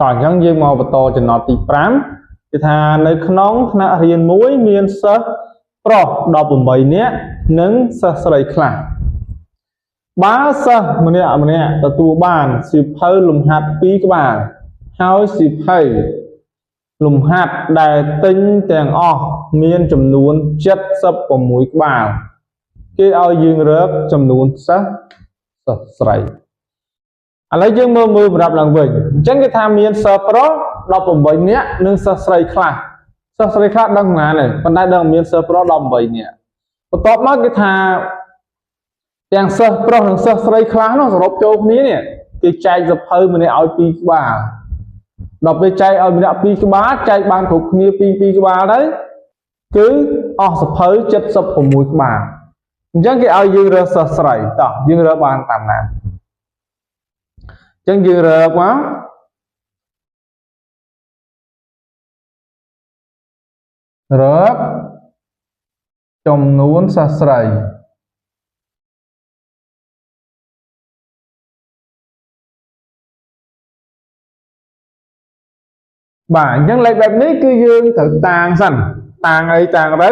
តោះអញ្ចឹងយើងមកបន្តចំណុចទី5គឺថានៅក្នុងថ្នាក់រៀនមួយមានសិស្សប្រុស18នាក់និងសិស្សស្រីខ្លះបើសិស្សម្នាក់ទទួលបានសៀវភៅលំហាត់2ក្បាលហើយសៀវភៅលំហាត់ដែលទិញទាំងអស់មានចំនួន76ក្បាលគេឲ្យយើងរើសចំនួនសិស្សស្រីឥឡូវយើងមើលប្រាប់ឡើងវិញអញ្ចឹងគេថាមានសិស្សប្រុស18នាក់និងសិស្សស្រីខ្លះសិស្សស្រីខ្លះដឹងប៉ុន្មានទេប៉ុន្តែដឹងមានសិស្សប្រុស18នាក់បន្ទាប់មកគេថាទាំងសិស្សប្រុសនិងសិស្សស្រីខ្លះនោះសរុបចូលគ្នានេះគេចែកសៀវភៅម្នាក់ឲ្យ2ក្បាលដល់ពេលចែកឲ្យម្នាក់2ក្បាលចែកបានគ្រប់គ្នា2ក្បាលទៅគឺអស់សៀវភៅ76ក្បាលអញ្ចឹងគេឲ្យយើងរើសសិស្សស្រីតោះយើងរើសបានតាមណាអញ្ចឹងយើងរើសមករើសចំនួនសិស្សស្រីបាទអញ្ចឹងលេខបែបនេះគឺយើងត្រូវតាំងសិនតាំងអីតាំងទៅ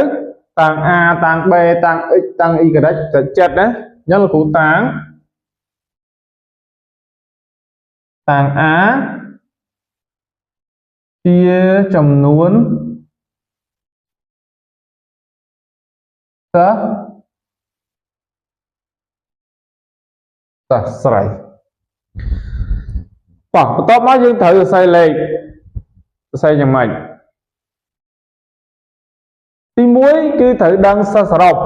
តាំង A តាំង B តាំង X តាំង Y ទៅចិត្តណាអញ្ចឹងលោកគ្រូតាំង A ជាចំនួនសិស្សស្រីបាទបន្ទាប់មកយើងត្រូវសរសេរលេខសរសេរយ៉ាងម៉េចទី1គឺត្រូវដឹងសិស្សសរុប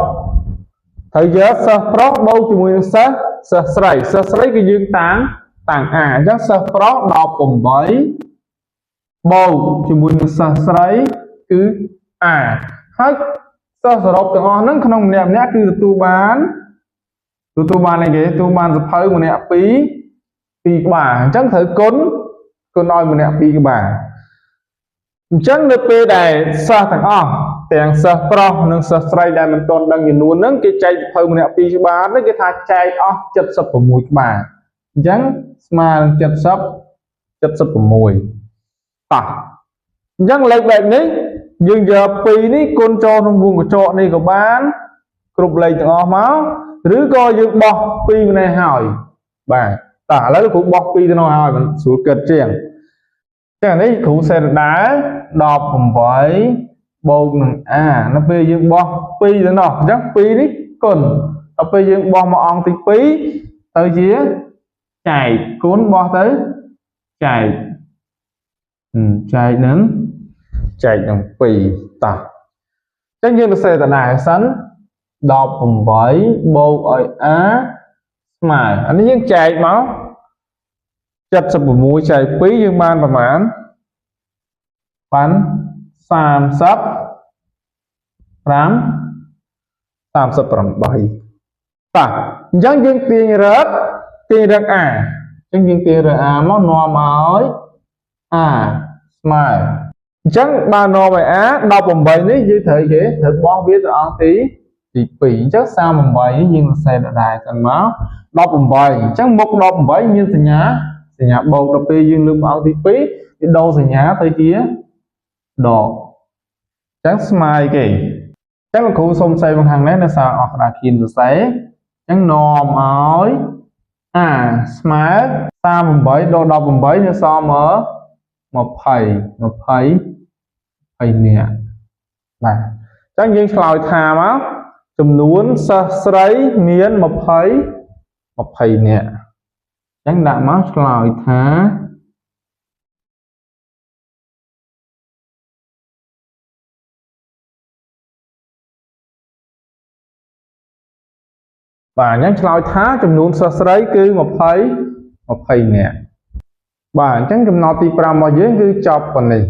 ត្រូវយកសិស្សប្រុសបូកជាមួយនឹងសិស្សស្រីគឺយើងតាំង A អញ្ចឹងសិស្សប្រុស18បូកជាមួយនឹងសិស្សស្រីគឺ A ហើយសិស្សសរុបទាំងអស់ហ្នឹងក្នុងម្នាក់គឺទទួលបានអីគេទទួលបានសៀវភៅម្នាក់2ក្បាលអញ្ចឹងត្រូវគុណឲ្យម្នាក់2ក្បាលអញ្ចឹងនៅពេលដែលសិស្សទាំងអស់ទាំងសិស្សប្រុសនិងសិស្សស្រីដែលមិនទាន់ដឹងចំនួនហ្នឹងគេចែកសៀវភៅម្នាក់2ក្បាលហ្នឹងគេថាចែកអស់76ក្បាលអញ្ចឹងស្មើនឹង76តោះអញ្ចឹងលេខបែបនេះយើងយក2នេះគុណចូលក្នុងវងកញ្ចក់នេះក៏បានគ្រប់លេខទាំងអស់មកឬក៏យើងបោះ2ម្នេះហើយបាទតោះឥឡូវគ្រូបោះ2ទៅនោះហើយមិនស្រួលគិតជាងចឹងនេះគ្រូសេរដែរ18បូកនឹង A នៅពេលយើងបោះ2ទៅនោះអញ្ចឹង2នេះគុណដល់ពេលយើងបោះមកអង្គទី2ទៅជាចែកគុណបោះទៅចែកនឹង2តោះអញ្ចឹងយើងទៅសេរដែរសិន18បូកឲ្យ A ស្មើអានេះយើងចែកមក76ចែក2យើងបានប្រមាណបាន38តោះអញ្ចឹងយើងទាញរក A អញ្ចឹងយើងទាញរក A មកនាំឲ្យ A ស្មើអញ្ចឹងបើនាំឲ្យ A 18នេះយើងត្រូវបោះវាទៅអង្គទី2អញ្ចឹង38យើងសរសេរដែរសិនមក18អញ្ចឹងមុខ18មានសញ្ញាបូកដល់ពេលយើងលើកអង្គទី2វាដូរសញ្ញាទៅជាដកអញ្ចឹងស្មើគេអញ្ចឹងលោកគ្រូសូមសេបង្ខាងនេះនៅសារអស់ក្តារខៀនសរសេរអញ្ចឹងនាំឲ្យ A ស្មើ38ដល់18នៅសល់មក20នាក់បាទអញ្ចឹងយើងឆ្លើយថាមកចំនួនសិស្សស្រីមាន20នាក់អញ្ចឹងដាក់មកឆ្លើយថាបាទអញ្ចឹងឆ្លើយថាចំនួនសិស្សស្រីគឺ20នាក់បាទអញ្ចឹងចំណុចទី5របស់យើងគឺចប់ប៉ុណ្ណេះ